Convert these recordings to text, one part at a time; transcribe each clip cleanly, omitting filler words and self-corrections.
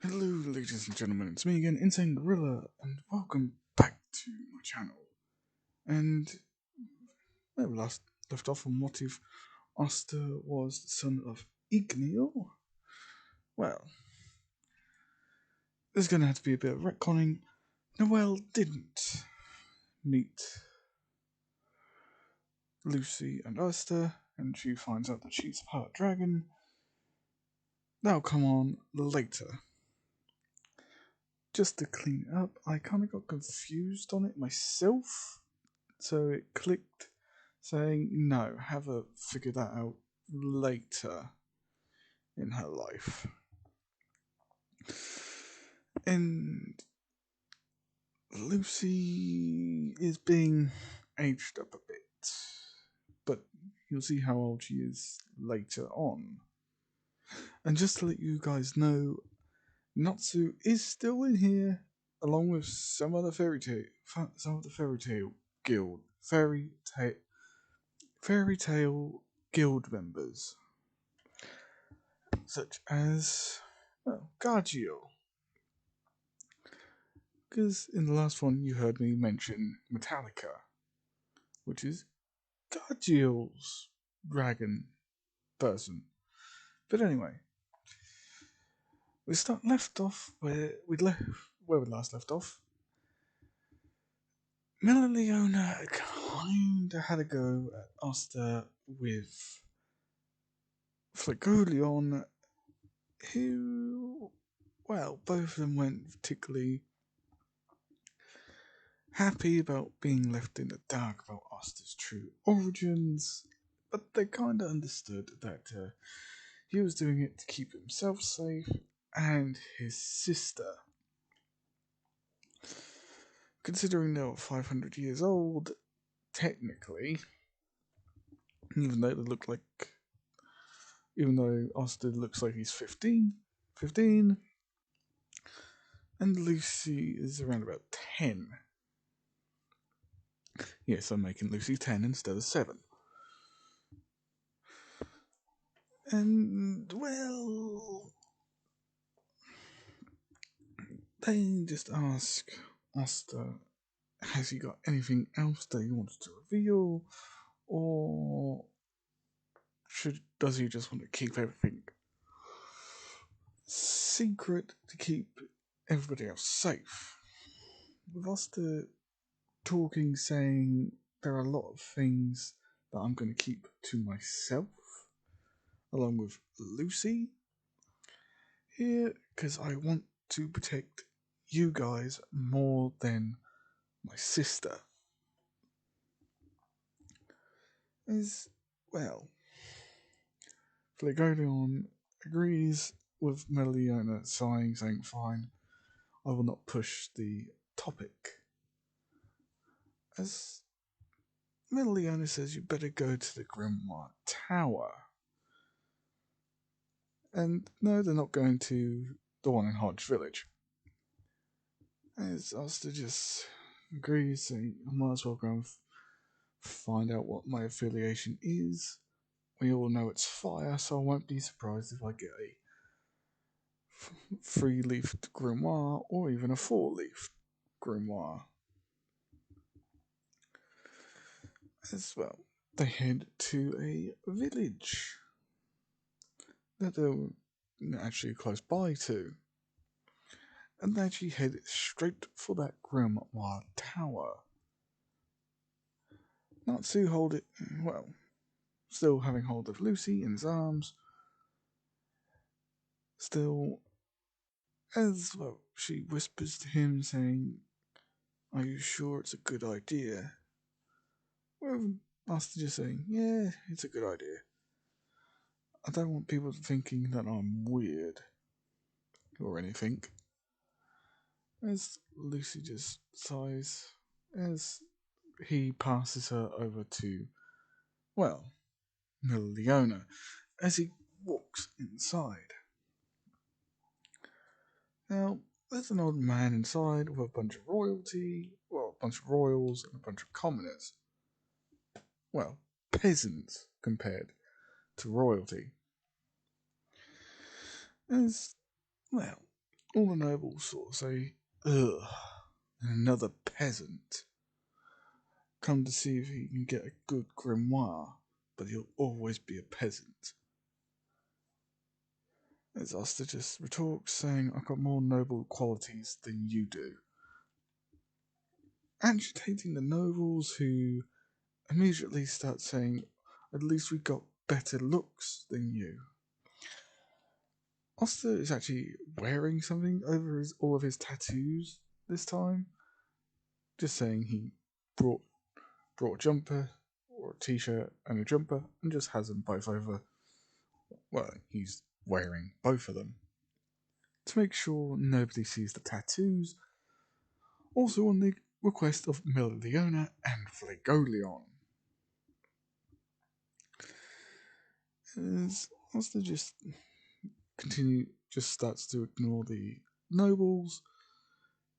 Hello, ladies and gentlemen, it's me again, Insane Gorilla, and welcome back to my channel. And where we last left off on what if Asta was the son of Igneel? Well, there's going to have to be a bit of retconning. Noelle didn't meet Lucy and Asta, and she finds out that she's part dragon. That'll come on later. Just to clean it up, I kind of got confused on it myself. So it clicked saying, no, have her figure that out later in her life. And Lucy is being aged up a bit, but you'll see how old she is later on. And just to let you guys know, Natsu is still in here, along with some of the fairy tale guild, fairy tale guild members, such as, well, Gargiel. Because in the last one you heard me mention Metallica, which is Gargiel's dragon person. But anyway, we left off where we last left off. Melaleona kinda had a go at Asta with Flagoleon, who, well, both of them weren't particularly happy about being left in the dark about Asta's true origins, but they kinda understood that he was doing it to keep himself safe and his sister. Considering they were 500 years old, technically, even though Asta looks like he's 15, and Lucy is around about 10. Yes, I'm making Lucy 10 instead of 7. And, well, they just ask Asta, has he got anything else that he wants to reveal, or does he just want to keep everything secret to keep everybody else safe? With Asta talking, saying there are a lot of things that I'm going to keep to myself, along with Lucy here, because I want to protect you guys more than my sister. As well, Flagoleon agrees with Melaleona, saying fine, I will not push the topic. As Melaleona says, you better go to the Grimoire Tower. And no, they're not going to the one in Hodge Village. As Asta just agrees, saying, I might as well go and find out what my affiliation is. We all know it's fire, so I won't be surprised if I get a 3-leafed grimoire or even a 4-leafed grimoire. As well, they head to a village that they're actually close by to, and they actually head straight for that grimoire tower. Natsu still having hold of Lucy in his arms, still, as well, she whispers to him, saying, are you sure it's a good idea? Well, Master just saying, yeah, it's a good idea. I don't want people thinking that I'm weird or anything. As Lucy just sighs as he passes her over to, well, Leona as he walks inside. Now, there's an old man inside with a bunch of a bunch of royals and a bunch of commoners. Well, peasants compared to royalty. As, well, all the nobles sort of say, ugh, another peasant. Come to see if he can get a good grimoire, but he'll always be a peasant. As Asta just retorts, saying, I've got more noble qualities than you do. Agitating the nobles, who immediately start saying, at least we got better looks than you. Asta is actually wearing something over all of his tattoos this time. Just saying he brought a jumper or a t-shirt and a jumper and just has them both over. Well, he's wearing both of them to make sure nobody sees the tattoos. Also on the request of Melodiona and Flegolion. As Asta just starts to ignore the nobles,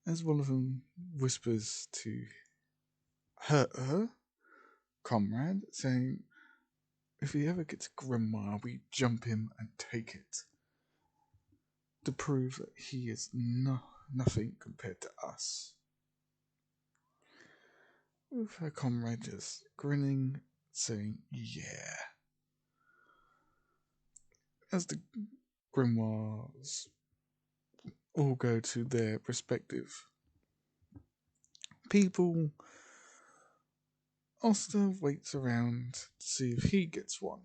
as one of them whispers to her comrade, saying, if he ever gets a grimoire, we jump him and take it, to prove that he is nothing compared to us. With her comrade just grinning, saying, yeah. As the grimoires all go to their respective people, Asta waits around to see if he gets one.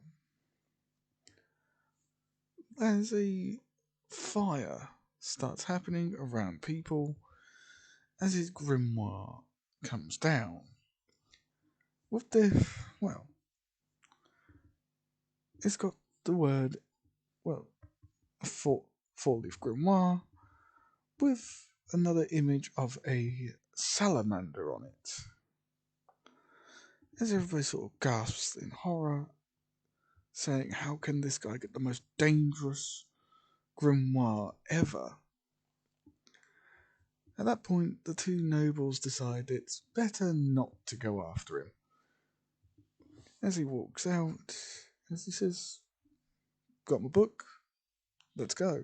As a fire starts happening around people as his grimoire comes down. With the, well, it's got the word, well, a four-leaf grimoire with another image of a salamander on it. As everybody sort of gasps in horror, saying, how can this guy get the most dangerous grimoire ever? At that point, the two nobles decide it's better not to go after him. As he walks out, as he says, got my book, let's go.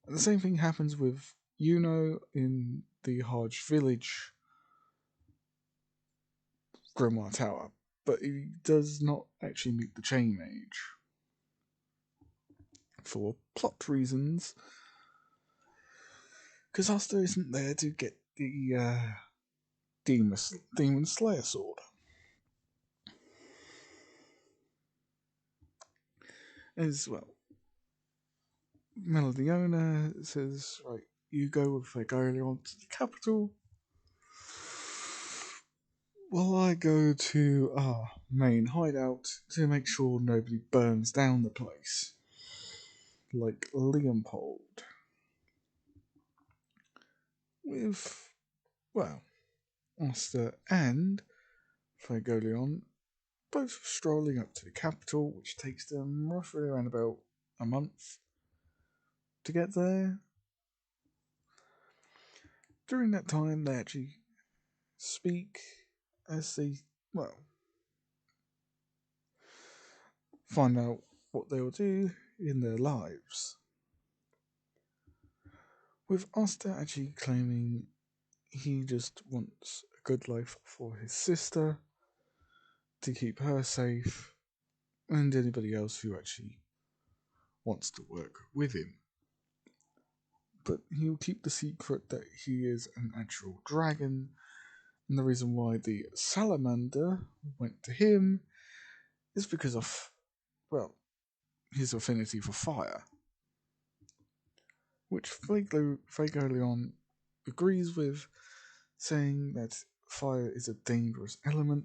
And the same thing happens with Yuno in the Hodge Village Grimoire Tower, but he does not actually meet the Chain Mage. For plot reasons, because Asta isn't there to get the Demon Slayer sword. As well, Melodiona says, right, you go with Flegolion to the capital, while I go to our main hideout to make sure nobody burns down the place, like Leopold. With, well, Asta and Flegolion both strolling up to the capital, which takes them roughly around about a month to get there. During that time, they actually speak as they, well, find out what they will do in their lives. With Asta actually claiming he just wants a good life for his sister, to keep her safe, and anybody else who actually wants to work with him. But he'll keep the secret that he is an actual dragon, and the reason why the salamander went to him is because of, well, his affinity for fire, which Flegolion agrees with, saying that fire is a dangerous element.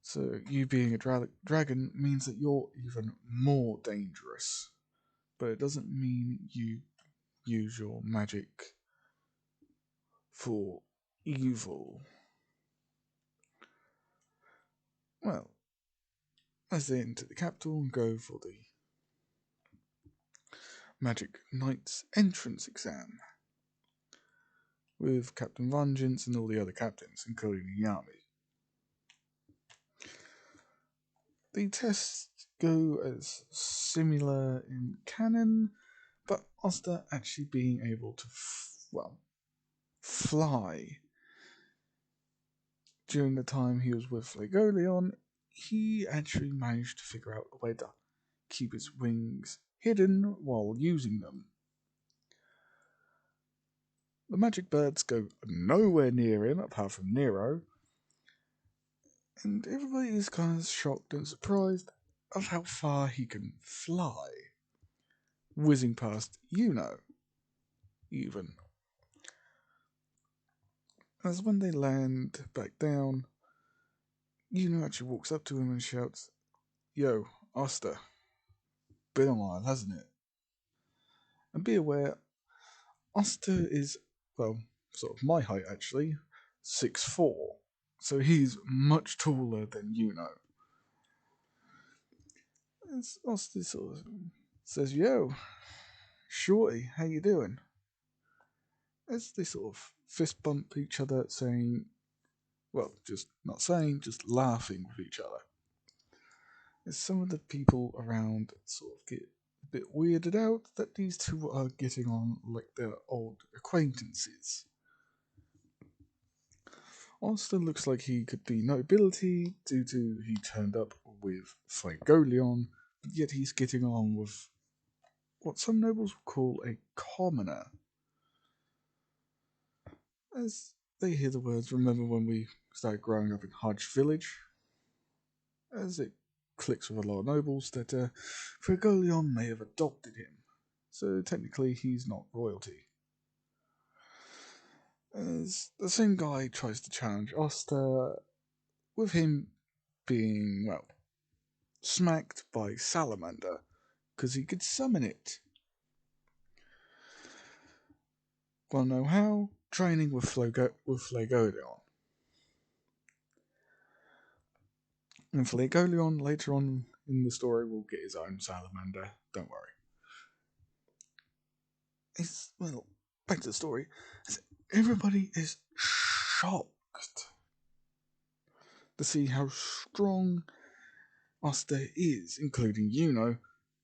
So you being a dragon means that you're even more dangerous, but it doesn't mean you use your magic for evil. Well, as they enter the capital and go for the Magic Knight's entrance exam, with Captain Vengeance and all the other captains, including the army. The test go as similar in canon, but Asta actually being able to, fly. During the time he was with Flagoleon, he actually managed to figure out a way to keep his wings hidden while using them. The magic birds go nowhere near him apart from Nero, and everybody is kind of shocked and surprised of how far he can fly, whizzing past even. As when they land back down, actually walks up to him and shouts, "Yo, Asta, been a while, hasn't it?" And be aware, Asta is, sort of my height actually, 6'4", so he's much taller than As Asta sort of says, "Yo, shorty, how you doing?" As they sort of fist bump each other, saying, just not saying, just laughing with each other. As some of the people around sort of get a bit weirded out that these two are getting on like they're old acquaintances. Austin looks like he could be nobility due to he turned up with Flagoleon, but yet he's getting on with what some nobles would call a commoner. As they hear the words, remember when we started growing up in Hodge Village? As it clicks with a lot of nobles that Flagoleon may have adopted him, so technically he's not royalty. As the same guy tries to challenge Oster, with him being, smacked by Salamander, because he could summon it. Wanna know how? Training with Flagoleon. And Flagoleon, later on in the story, will get his own Salamander, don't worry. Back to the story. Everybody is shocked to see how strong Asta is, including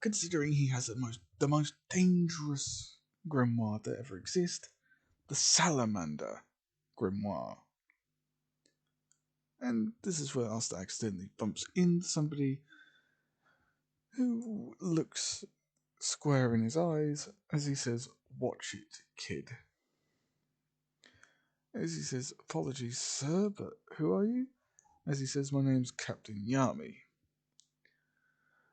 considering he has the most dangerous grimoire that ever exists, the Salamander grimoire. And this is where Asta accidentally bumps into somebody who looks square in his eyes as he says, "Watch it, kid." As he says, "Apologies, sir, but who are you?" As he says, "My name's Captain Yami."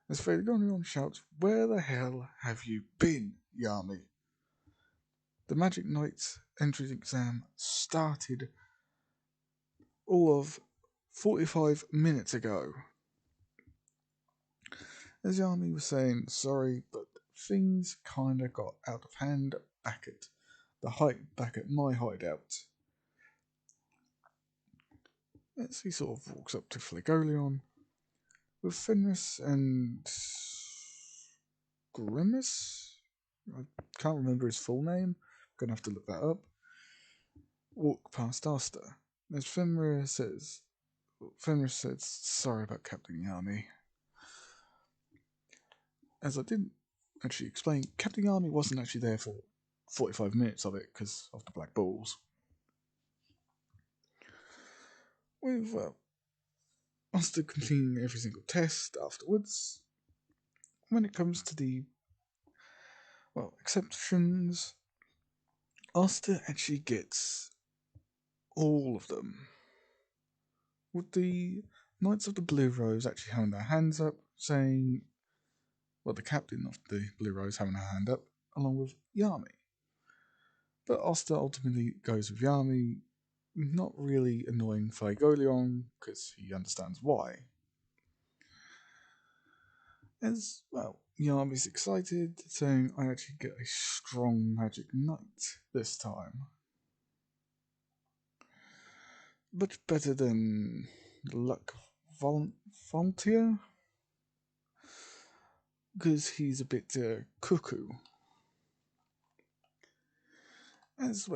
As Flagoleon shouts, "Where the hell have you been, Yami?" The Magic Knight's entrance exam started all of 45 minutes ago. As Yami was saying, "Sorry, but things kinda got out of hand back at my hideout." As he sort of walks up to Flagoleon, with Fenris and Grimace, I can't remember his full name, gonna have to look that up, walk past Asta. As Fenris says, "Sorry about Captain Yami." As I didn't actually explain, Captain Yami wasn't actually there for 45 minutes of it because of the black balls. With Asta completing every single test afterwards, when it comes to the exceptions, Asta actually gets all of them. With the Knights of the Blue Rose actually having their hands up, saying, the captain of the Blue Rose having her hand up, along with Yami. But Asta ultimately goes with Yami, not really annoying Flagoleon, because he understands why. As, Yami's excited, saying, "I actually get a strong magic knight this time. Much better than Luck Volunteer, because he's a bit cuckoo." As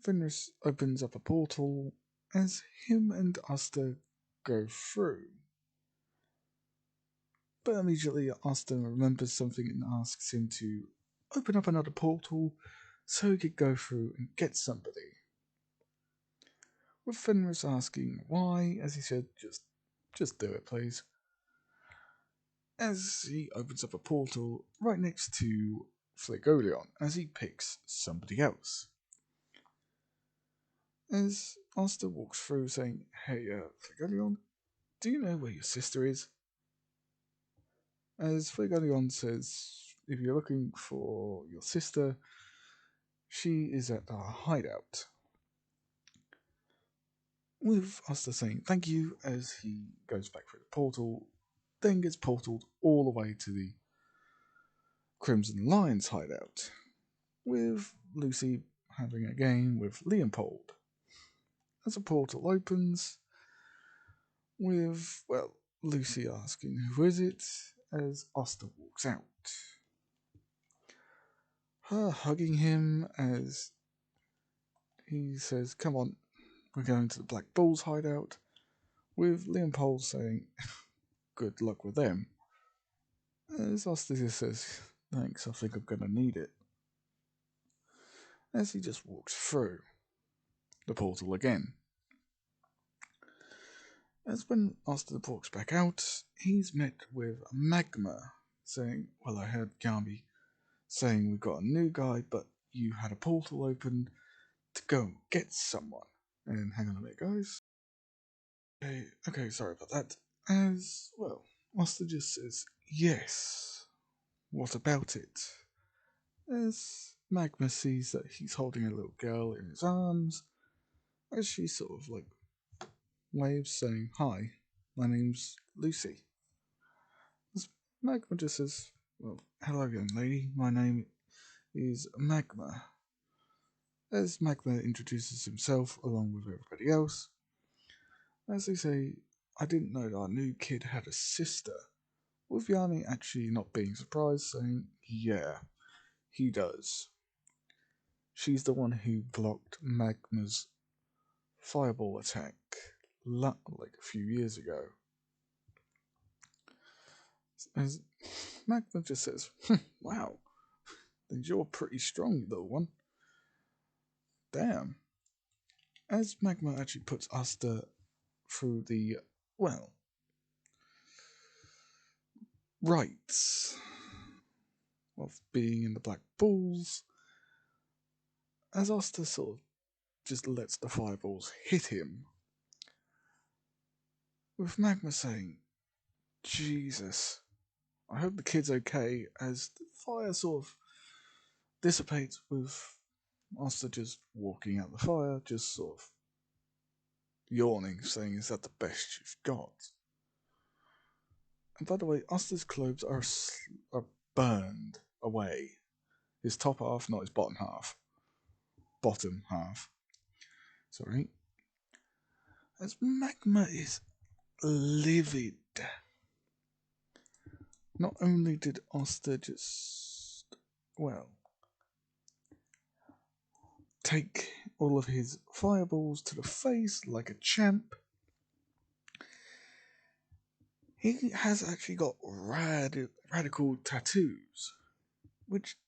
Fenris opens up a portal as him and Asta go through. But immediately Austin remembers something and asks him to open up another portal so he could go through and get somebody. With Fenris asking why, as he said, just do it, please. As he opens up a portal right next to Flegolion as he picks somebody else. As Asta walks through saying, "Hey, Flegolion, do you know where your sister is?" As Flegolion says, if you're looking for your sister, she is at our hideout. With Asta saying thank you as he goes back through the portal, then gets portaled all the way to the Crimson Lion's hideout, with Lucy having a game with Leopold. As a portal opens, with, well, Lucy asking who is it, as Asta walks out. Her hugging him as he says, "Come on, we're going to the Black Bull's hideout," with Leopold saying, "Good luck with them." As Asta just says, "Thanks, I think I'm going to need it." As he just walks through the portal again. As when Asta walks back out, he's met with Magma saying, "Well, I heard Yami saying we've got a new guy, but you had a portal open to go get someone." And hang on a minute, guys. Okay, sorry about that. As well, Asta just says, "Yes, what about it?" As Magma sees that he's holding a little girl in his arms, as she sort of like waves saying, "Hi, my name's Lucy." As Magma just says, "Well, hello young lady, my name is Magma." As Magma introduces himself along with everybody else, as they say, "I didn't know that our new kid had a sister," with Yanni actually not being surprised, saying, "Yeah, he does. She's the one who blocked Magma's fireball attack like a few years ago." As Magma just says, "Wow, then you're pretty strong, little one. Damn." As Magma actually puts Asta through the, well, rites of being in the Black Bulls, as Asta sort of just lets the fireballs hit him, with Magma saying, "Jesus, I hope the kid's okay," as the fire sort of dissipates with Asta just walking out the fire, just sort of yawning, saying, "Is that the best you've got?" And by the way, Asta's clothes are burned away. His top half, not his bottom half. Bottom half. Sorry. As Magma is livid. Not only did Asta just, well, take all of his fireballs to the face like a champ, he has actually got radical tattoos, which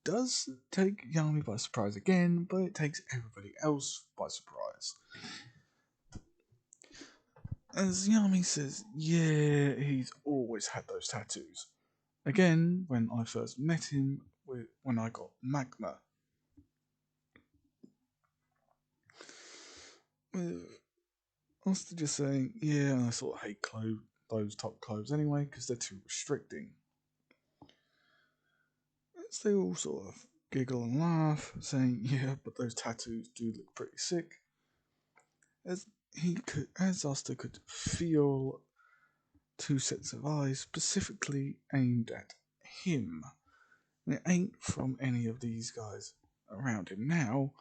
does take Yami by surprise again, but it takes everybody else by surprise. As Yami says, yeah, he's always had those tattoos. Again, when I first met him, when I got Magma. Asta just saying, yeah, I sort of hate those top clothes anyway, because they're too restricting. As they all sort of giggle and laugh, saying, yeah, but those tattoos do look pretty sick. As Asta could feel two sets of eyes specifically aimed at him. And it ain't from any of these guys around him now,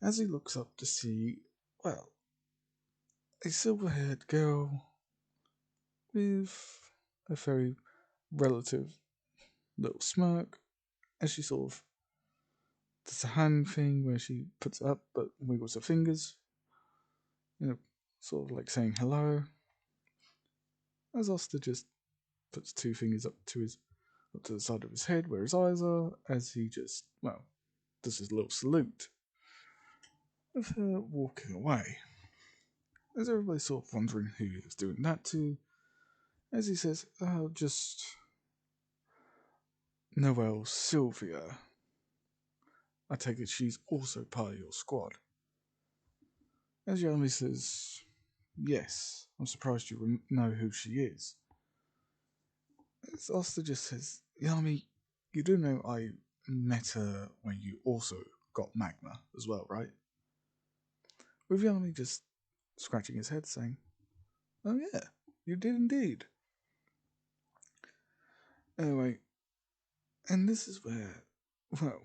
as he looks up to see, well, a silver-haired girl with a very relative little smirk as she sort of does a hand thing where she puts it up but wiggles her fingers, sort of like saying hello. As Asta just puts two fingers up to the side of his head where his eyes are, as he just, well, does his little salute of her walking away. As everybody's sort of wondering who he was doing that to, as he says, oh, just Noelle Sylvia. I take it she's also part of your squad. As Yami says, yes, I'm surprised you know who she is. As Asta just says, Yami, you do know I met her when you also got magma as well, right? With Yami just scratching his head saying, oh yeah, you did indeed. Anyway, and this is where, well,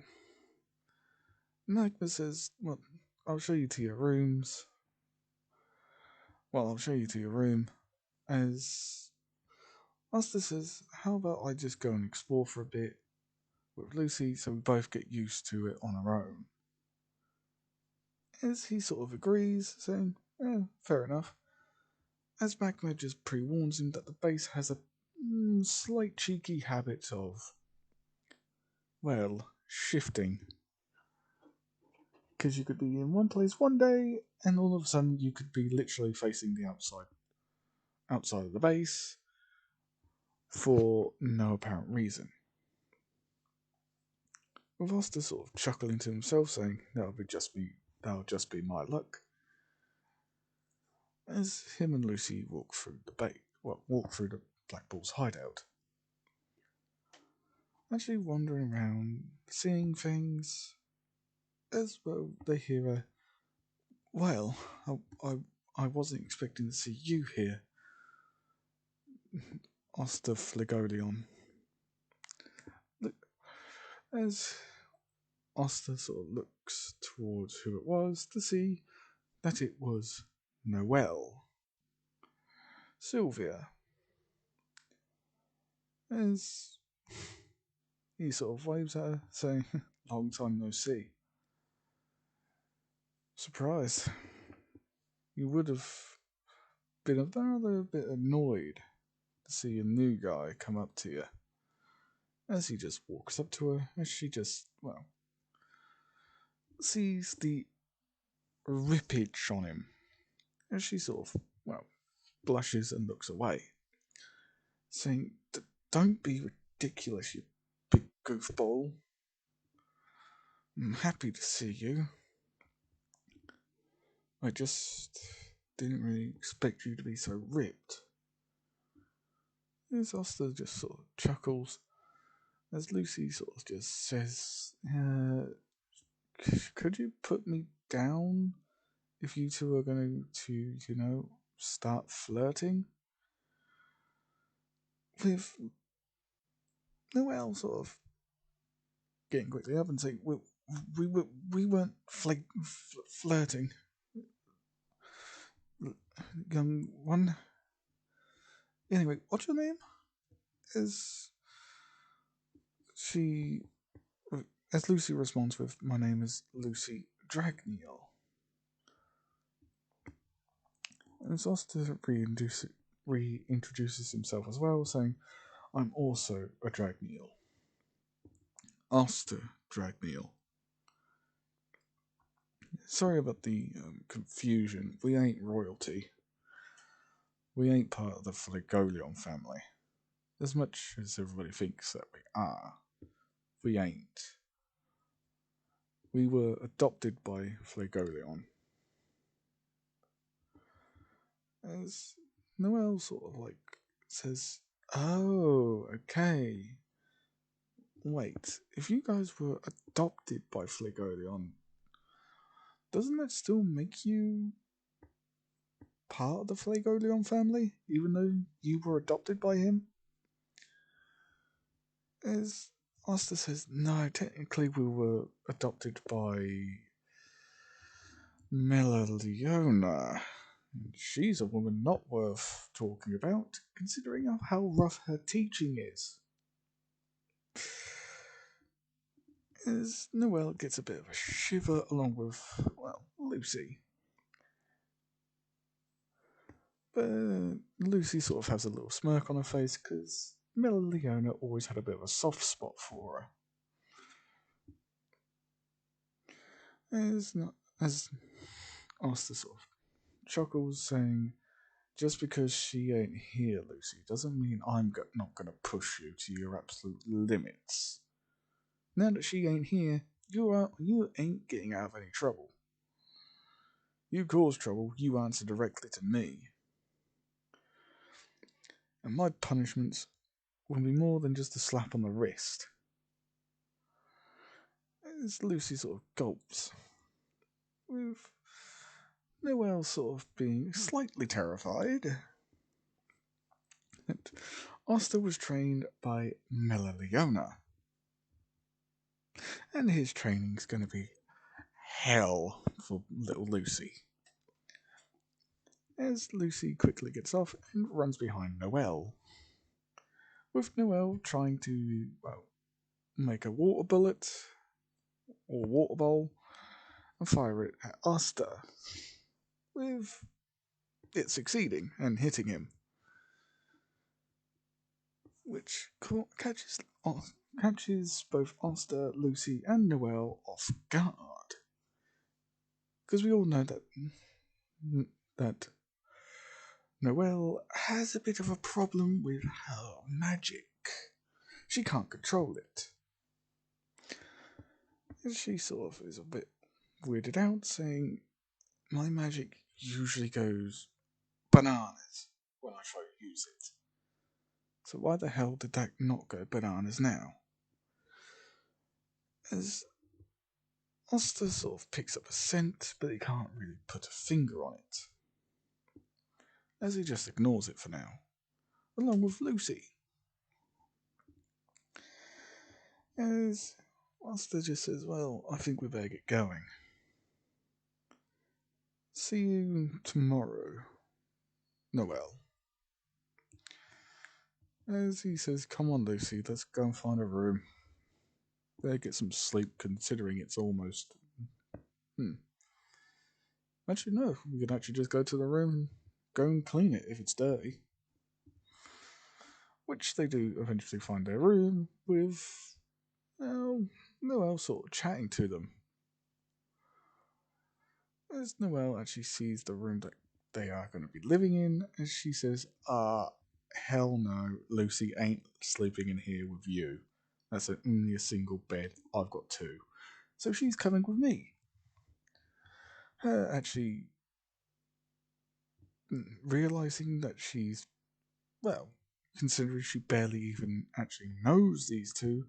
Magma says, well, I'll show you to your rooms. Well, I'll show you to your room. As Asta says, how about I just go and explore for a bit with Lucy so we both get used to it on our own? As he sort of agrees, saying, fair enough. As Magma just pre-warns him that the base has a slight cheeky habit of, well, shifting. Because you could be in one place one day, and all of a sudden you could be literally facing the outside of the base, for no apparent reason. With Oster sort of chuckling to himself, saying, that'll just be my luck. As him and Lucy walk through the Black Bull's hideout. Actually wandering around, seeing things, as well they hear a, well, I wasn't expecting to see you here, Oster Flegolion. As Oster sort of looks towards who it was to see that it was Noelle Sylvia. As he sort of waves at her, saying, long time no see. Surprise. You would have been a rather bit annoyed to see a new guy come up to you. As he just walks up to her, as she just, well, sees the rippage on him. As she sort of, well, blushes and looks away. Saying, don't be ridiculous, you big goofball. I'm happy to see you. I just didn't really expect you to be so ripped. As Oster just sort of chuckles, as Lucy sort of just says, could you put me down if you two are going to, start flirting? With Noelle sort of getting quickly up and saying, we weren't flirting. Young one. Anyway, what's your name? As she, as Lucy responds with, my name is Lucy Dragneel. And Zoster reintroduces himself as well, saying, I'm also a Dragneel. Asta Dragneel. Sorry about the confusion. We ain't royalty. We ain't part of the Flegolion family. As much as everybody thinks that we are, we ain't. We were adopted by Flegolion. As Noelle sort of says, oh, okay. Wait, if you guys were adopted by Flegolion, doesn't that still make you part of the Flegolion family, even though you were adopted by him? As Asta says, no, technically we were adopted by Melaleona. She's a woman not worth talking about, considering how rough her teaching is. As Noelle gets a bit of a shiver along with, well, Lucy. But Lucy sort of has a little smirk on her face because Leona always had a bit of a soft spot for her. As Asta sort of chuckles, saying, "Just because she ain't here, Lucy, doesn't mean I'm not going to push you to your absolute limits. Now that she ain't here, you ain't getting out of any trouble. You cause trouble, you answer directly to me. And my punishments will be more than just a slap on the wrist." As Lucy sort of gulps, with Noelle sort of being slightly terrified. And Asta was trained by Leona, and his training's going to be hell for little Lucy. As Lucy quickly gets off and runs behind Noelle, with Noelle trying to, make a water bullet or water bowl and fire it at Asta, with it succeeding and hitting him, which catches both Asta, Lucy, and Noelle off guard. Because we all know that Noelle has a bit of a problem with her magic. She can't control it. And she sort of is a bit weirded out, saying, "My magic usually goes bananas when I try to use it. So why the hell did that not go bananas now?" As Asta sort of picks up a scent, but he can't really put a finger on it. As he just ignores it for now, along with Lucy. As Asta just says, "Well, I think we better get going. See you tomorrow, Noelle." As he says, "Come on, Lucy, let's go and find a room. Better get some sleep, considering it's almost..." Actually, no, we could actually just go to the room and go and clean it if it's dirty. Which they do eventually find their room with, Noelle sort of chatting to them. As Noelle actually sees the room that they are going to be living in, as she says, hell no, Lucy ain't sleeping in here with you. That's only a single bed. I've got two. So she's coming with me." Her actually realizing that she's, considering she barely even actually knows these two,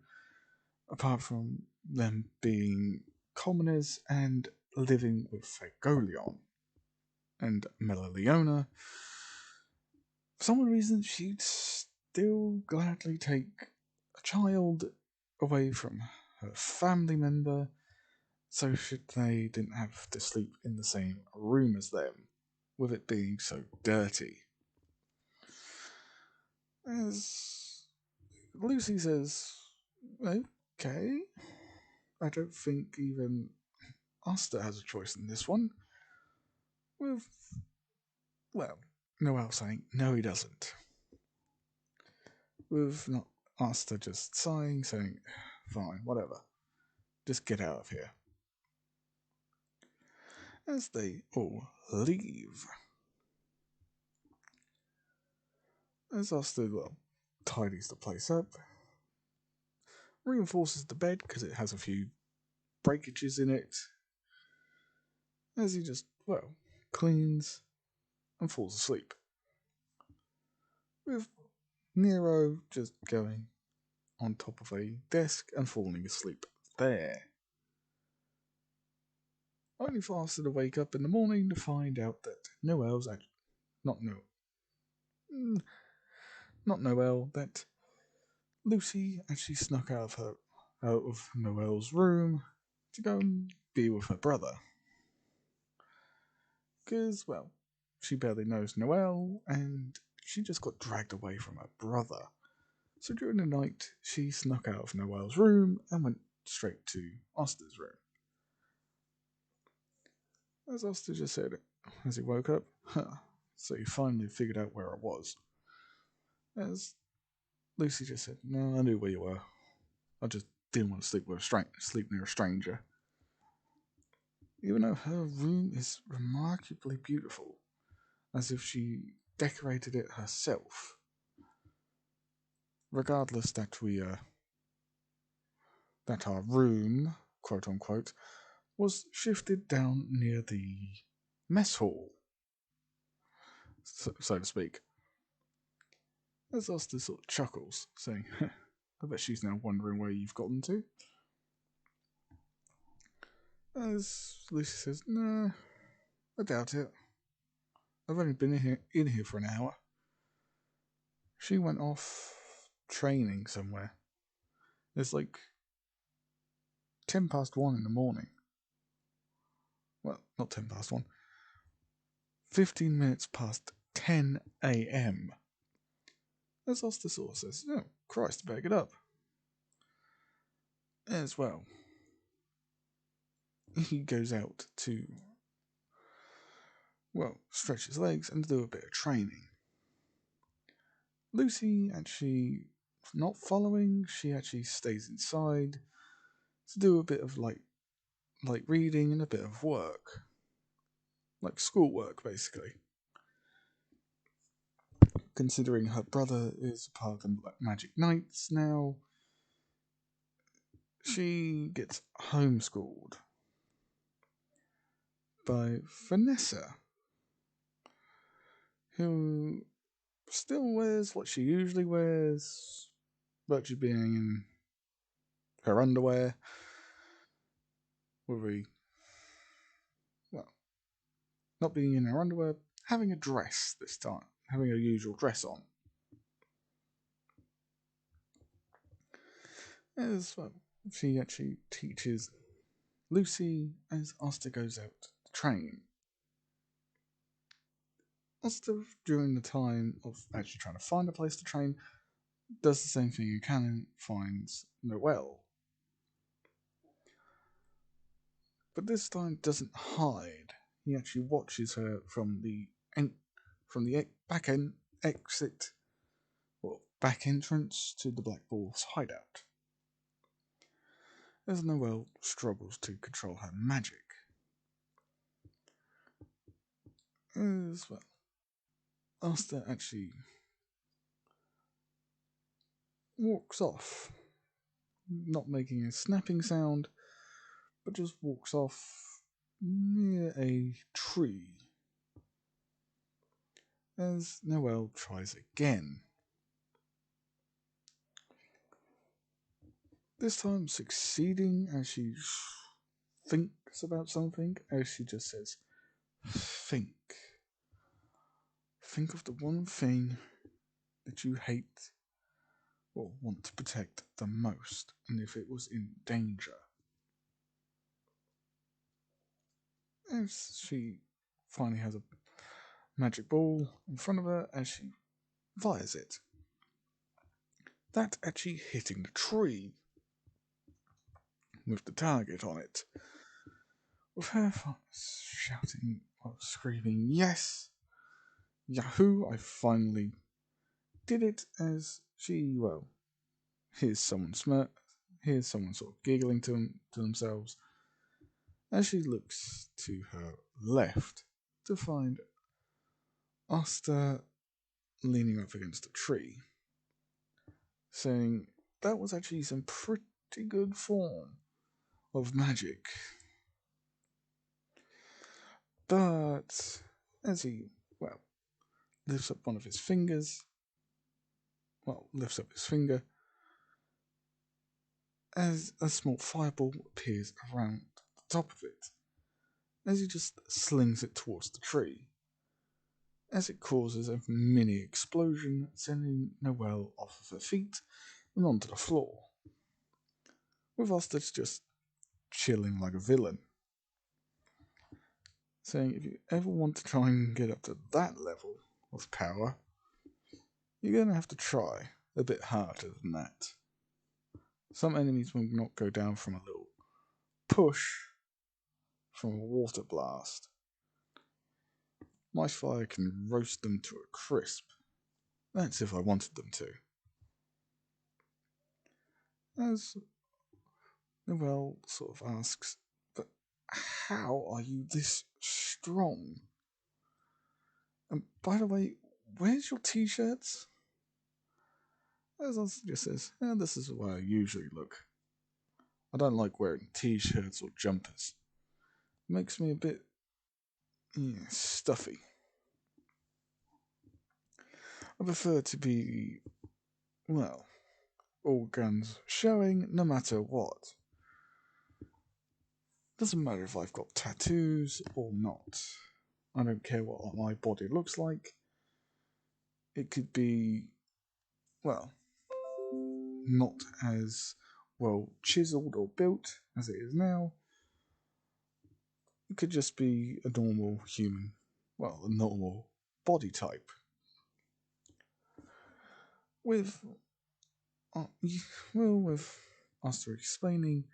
apart from them being commoners and living with Fagolion and Leona, for some reason she'd still gladly take a child away from her family member so they didn't have to sleep in the same room as them, with it being so dirty. As Lucy says, "Okay, I don't think even Asta has a choice in this one." With, Noelle saying, "No, he doesn't." With not Asta just sighing, saying, "Fine, whatever. Just get out of here." As they all leave. As Asta, tidies the place up, reinforces the bed because it has a few breakages in it, as he just, cleans and falls asleep. With Nero just going on top of a desk and falling asleep there. Only for Asta to wake up in the morning to find out that Noelle's actually not Noelle, that Lucy actually snuck out of Noelle's room to go and be with her brother. Because, she barely knows Noelle, and she just got dragged away from her brother. So during the night, she snuck out of Noelle's room and went straight to Asta's room. As Asta just said as he woke up, So he finally figured out where I was. As Lucy just said, "No, I knew where you were. I just didn't want to sleep near a stranger." Even though her room is remarkably beautiful, as if she decorated it herself. Regardless that that our room, quote unquote, was shifted down near the mess hall, so to speak. As Asta sort of chuckles, saying, "I bet she's now wondering where you've gotten to." As Lucy says, "Nah, I doubt it. I've only been in here for an hour." She went off training somewhere. It's like 1:10 in the morning. Well, not 1:10. 15 minutes past 10 a.m. As Asta sort of says, "Oh, Christ, better get up." As well, he goes out to, well, stretch his legs and do a bit of training. Lucy actually not following, she actually stays inside to do a bit of light reading and a bit of work. Like schoolwork, basically. Considering her brother is part of the Magic Knights now, she gets homeschooled by Vanessa, who still wears what she usually wears, virtually being in her underwear, well, not being in her underwear, having a dress this time, having her usual dress on. As well, she actually teaches Lucy as Asta goes out to train. Asta, during the time of actually trying to find a place to train, does the same thing and Cannon finds Noelle. But this time doesn't hide. He actually watches her from the back end exit, or back entrance to the Black Bull's hideout. As Noelle struggles to control her magic. As well, Asta actually walks off, not making a snapping sound, but just walks off near a tree. As Noelle tries again. This time succeeding as she thinks about something, as she just says, "Think. Think of the one thing that you hate or want to protect the most, and if it was in danger." As she finally has a magic ball in front of her, as she fires it. That actually hitting the tree with the target on it. With her shouting or screaming, "Yes! Yahoo! I finally did it!" As she, well, hears someone sort of giggling to themselves, as she looks to her left to find Asta leaning up against a tree, saying that was actually some pretty good form of magic. But as he, well, lifts up one of his fingers, lifts up his finger, as a small fireball appears around the top of it, as he just slings it towards the tree, as it causes a mini explosion, sending Noelle off of her feet and onto the floor, with Asta just chilling like a villain, saying if you ever want to try and get up to that level of power, you're going to have to try a bit harder than that. Some enemies will not go down from a little push from a water blast. My fire can roast them to a crisp. That's if I wanted them to. As Noelle sort of asks, but how are you this strong? And by the way, where's your t-shirts? As Asta just says, this is the way I usually look. I don't like wearing t-shirts or jumpers. It makes me a bit stuffy. I prefer to be, well, all guns showing no matter what. Doesn't matter if I've got tattoos or not. I don't care what my body looks like. It could be, well, not as well chiseled or built as it is now. It could just be a normal human, well, a normal body type. With, with Asta explaining,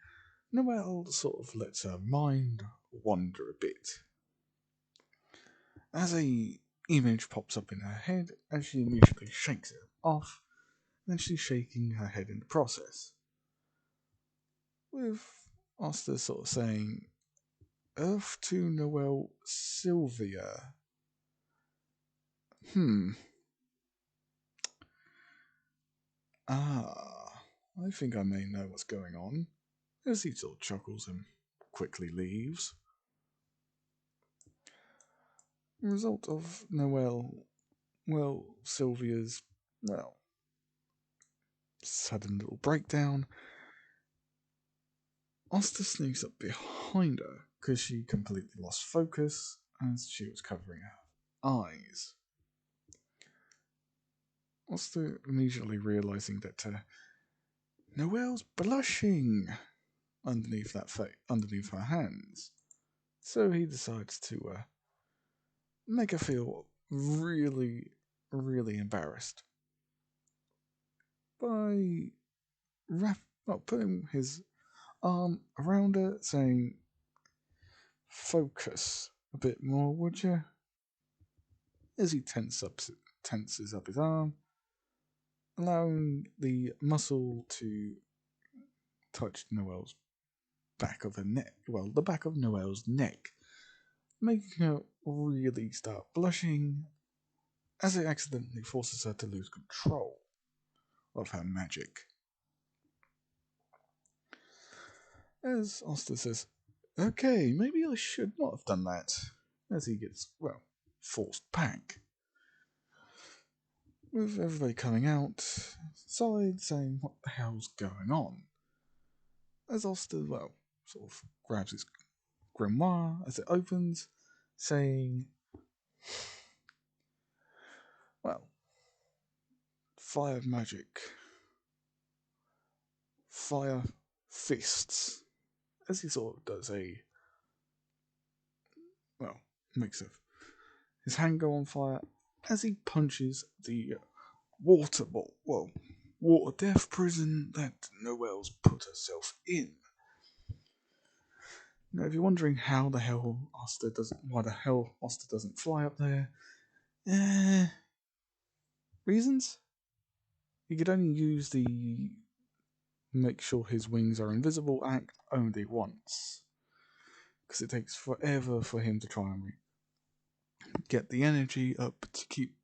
Noelle sort of lets her mind wander a bit. As a image pops up in her head, and she immediately shakes it off, and then she's shaking her head in the process. With Asta sort of saying, Earth to Noelle Sylvia. I think I may know what's going on. As he sort of chuckles and quickly leaves. The result of Noelle, Sylvia's, sudden little breakdown. Asta sneaks up behind her because she completely lost focus as she was covering her eyes. Asta immediately realizing that Noelle's blushing underneath underneath her hands, so he decides to make her feel really, really embarrassed by putting his arm around her, saying, "Focus a bit more, would you?" As he tenses up his arm, allowing the muscle to touch Noelle's back of her neck. Well, the back of Noelle's neck, making her really start blushing as it accidentally forces her to lose control of her magic. As Asta says, "Okay, maybe I should not have done that," as he gets, forced back. With everybody coming outside saying, "What the hell's going on?" As Asta, sort of grabs his grimoire as it opens, saying, "Fire magic. Fire fists." As he sort of does makes his hand go on fire as he punches the water death prison that Noelle's put herself in. Now, if you're wondering why the hell Asta doesn't fly up there, reasons? He could only use the make sure his wings are invisible act only once, because it takes forever for him to try and get the energy up to keep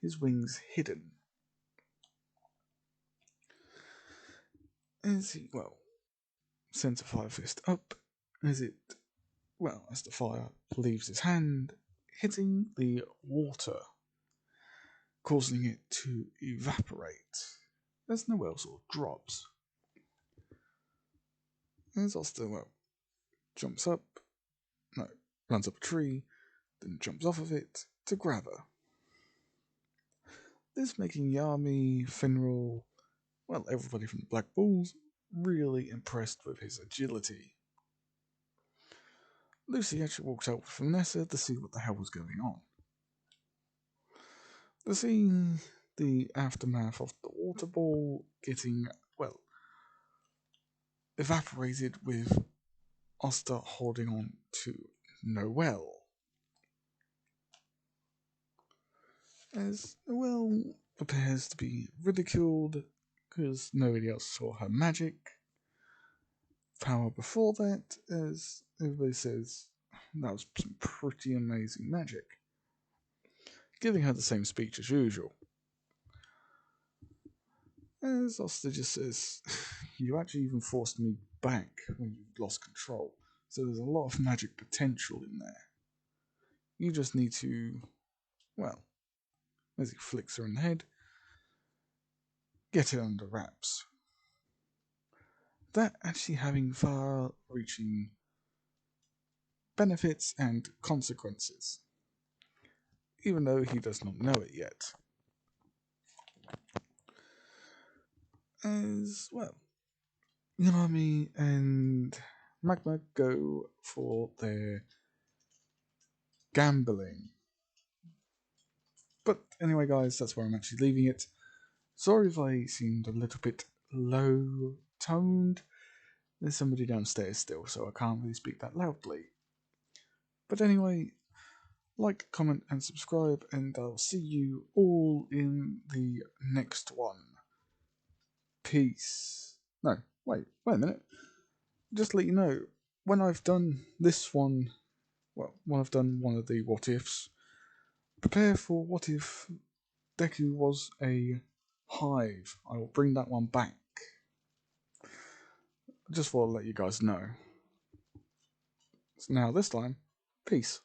his wings hidden. As he, sends a fire fist up, as the fire leaves his hand, hitting the water, causing it to evaporate, as Noelle sort of drops. As Asta, runs up a tree, then jumps off of it to grab her. This making Yami, Finral, everybody from the Black Bulls really impressed with his agility. Lucy actually walks out with Vanessa to see what the hell was going on. The scene, the aftermath of the water ball getting, evaporated with Asta holding on to Noelle. as well prepares to be ridiculed because nobody else saw her magic power before that, as everybody says that was some pretty amazing magic, giving her the same speech as usual. As Asta just says, you actually even forced me back when you lost control, so there's a lot of magic potential in there. You just need to, well, as he flicks her in the head, get it under wraps. That actually having far reaching benefits and consequences, even though he does not know it yet. As well, Yunami and Magma go for their gambling. But anyway, guys, that's where I'm actually leaving it. Sorry if I seemed a little bit low toned. There's somebody downstairs still, so I can't really speak that loudly. But anyway, like, comment, and subscribe, and I'll see you all in the next one. Peace. No, wait a minute. Just to let you know, when I've done this one, well, when I've done one of the what ifs, prepare for what if Deku was a hive. I will bring that one back. Just for to let you guys know. So now this time, peace.